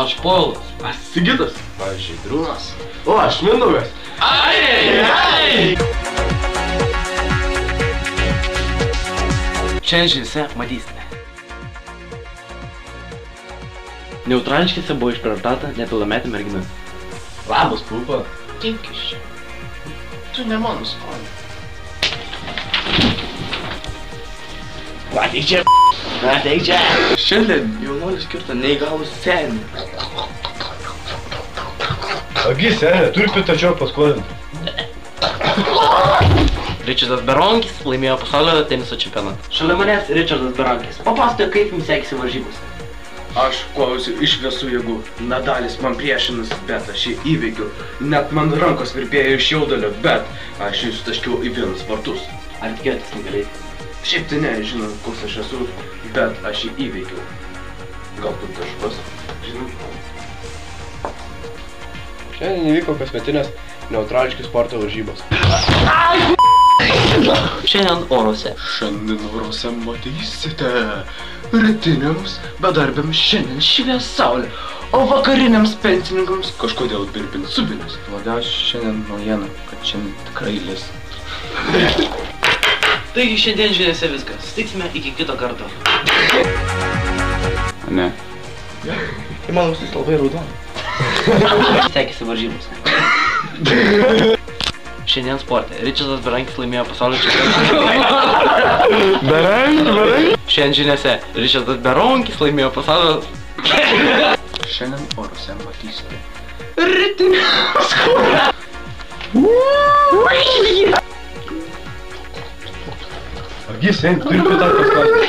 Aš Povilas. Aš Sigitas. Aš Žydrūnas. O, aš Mindaugas. Ai! Šiandien žiniose matysite. Neutrališkėse buvo išprievartauta nepilnametė mergina. Labas, pupa. Tinkis čia. Tu ne mano skonį. Ateik čia, ateik čia. Šiandien jaunuolis skirta neįgalus senį. Agi, senė, turi pitačio paskolinti. Ričardas Beronkis laimėjo pasaulio teniso čempionatą. Šalia manęs Ričardas Beronkis. Papasakojo, kaip jums sekėsi varžybos. Aš kovausiu iš visų jėgų. Nadalis man priešinas, bet aš jį įveikiu. Net man rankos virpėjo iš jaudulio, bet aš jį sutaškiau į vienus vartus. Ar tikėtis nugalėti? Šiaip tai ne, žinau, koks aš esu, bet aš jį įveikiau. Galbūt kažkas, žinau. Šiandien įvyko kasmetinės neutrališki sporto varžybos. Šiandien orose. Šiandien orose matysite. Rytiniams bedarbiams šiandien švies saulė, o vakariniams pensininkams kažkodėl birbin subinės. Labiausiai šiandien naujiena, kad šiandien tikrai lis. Taigi šiandien žiniose viskas. Sutiksime iki kito karto. Ne. Tai mano visus labai raudoni. Sekėsi varžybos. Šiandien sporte. Ričardas Beronkis laimėjo pasaulio čempionatą. Berank. Šiandien žiniose. Ričardas Beronkis laimėjo pasaulio... Šiandien orose matysite. Rytiniams. Agi, senė, turi pitačio paskolinti.